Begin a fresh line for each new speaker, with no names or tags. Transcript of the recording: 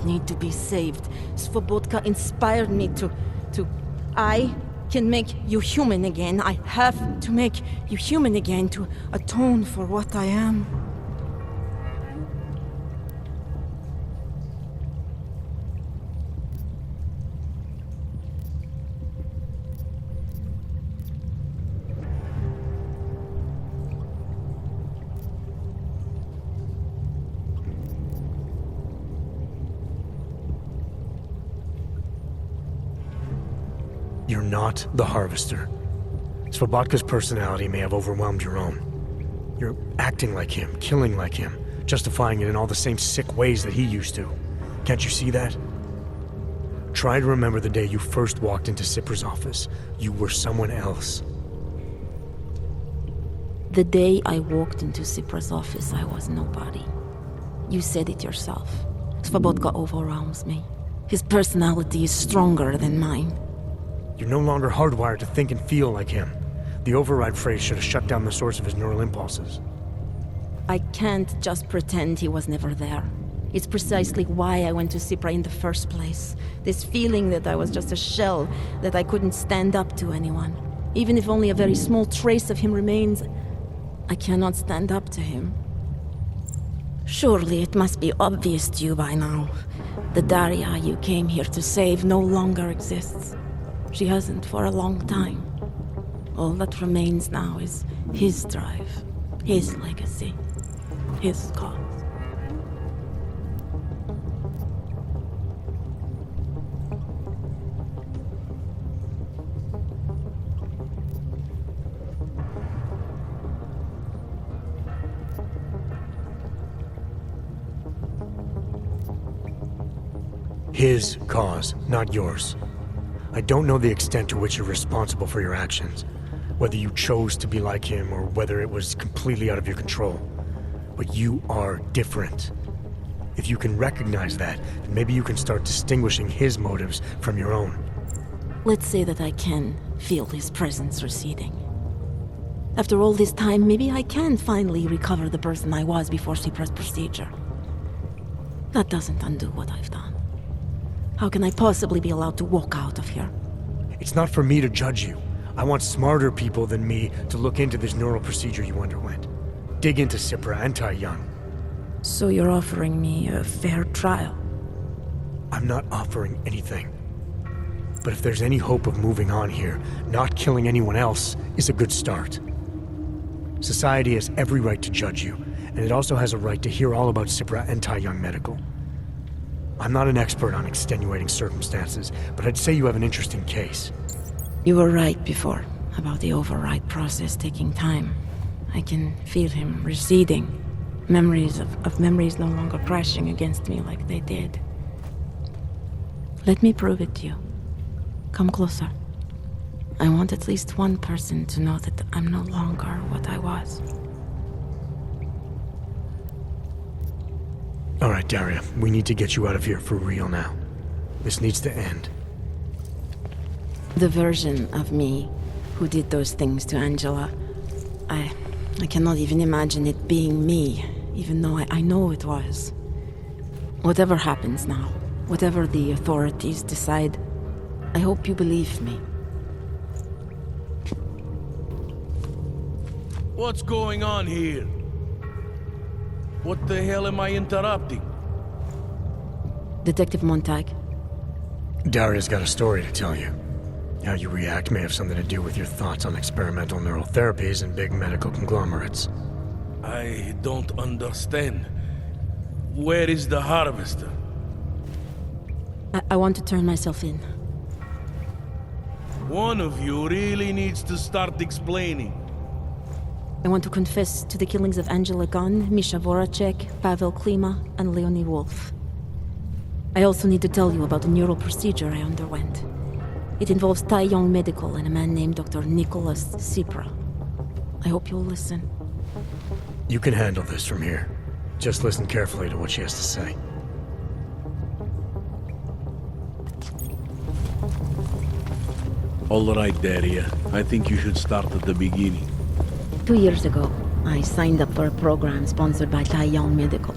need to be saved. Svobodka inspired me to... I can make you human again. I have to make you human again to atone for what I am.
You're not the Harvester. Svobodka's personality may have overwhelmed your own. You're acting like him, killing like him, justifying it in all the same sick ways that he used to. Can't you see that? Try to remember the day you first walked into Sipra's office. You were someone else.
The day I walked into Sipra's office, I was nobody. You said it yourself. Svobodka overwhelms me. His personality is stronger than mine.
You're no longer hardwired to think and feel like him. The override phrase should have shut down the source of his neural impulses.
I can't just pretend he was never there. It's precisely why I went to Sipra in the first place. This feeling that I was just a shell, that I couldn't stand up to anyone. Even if only a very small trace of him remains, I cannot stand up to him. Surely it must be obvious to you by now. The Daria you came here to save no longer exists. She hasn't for a long time. All that remains now is his drive, his legacy, his cause.
His cause, not yours. I don't know the extent to which you're responsible for your actions, whether you chose to be like him or whether it was completely out of your control. But you are different. If you can recognize that, then maybe you can start distinguishing his motives from your own.
Let's say that I can feel his presence receding. After all this time, maybe I can finally recover the person I was before Sipra's procedure. That doesn't undo what I've done. How can I possibly be allowed to walk out of here?
It's not for me to judge you. I want smarter people than me to look into this neural procedure you underwent. Dig into Sipra and Tai Young.
So you're offering me a fair trial?
I'm not offering anything. But if there's any hope of moving on here, not killing anyone else is a good start. Society has every right to judge you, and it also has a right to hear all about Sipra and Tai Young Medical. I'm not an expert on extenuating circumstances, but I'd say you have an interesting case.
You were right before, about the override process taking time. I can feel him receding. Memories of memories no longer crashing against me like they did. Let me prove it to you. Come closer. I want at least one person to know that I'm no longer what I was.
All right, Daria, we need to get you out of here for real now. This needs to end.
The version of me who did those things to Angela, I cannot even imagine it being me, even though I know it was. Whatever happens now, whatever the authorities decide, I hope you believe me.
What's going on here? What the hell am I interrupting?
Detective Montag.
Daria's got a story to tell you. How you react may have something to do with your thoughts on experimental neural therapies and big medical conglomerates.
I don't understand. Where is the Harvester?
I want to turn myself in.
One of you really needs to start explaining.
I want to confess to the killings of Angela Gunn, Misha Voracek, Pavel Klima, and Leonie Wolf. I also need to tell you about a neural procedure I underwent. It involves Tai Young Medical and a man named Dr. Nicholas Sipra. I hope you'll listen.
You can handle this from here. Just listen carefully to what she has to say.
All right, Daria. I think you should start at the beginning.
2 years ago, I signed up for a program sponsored by Tai Young Medical.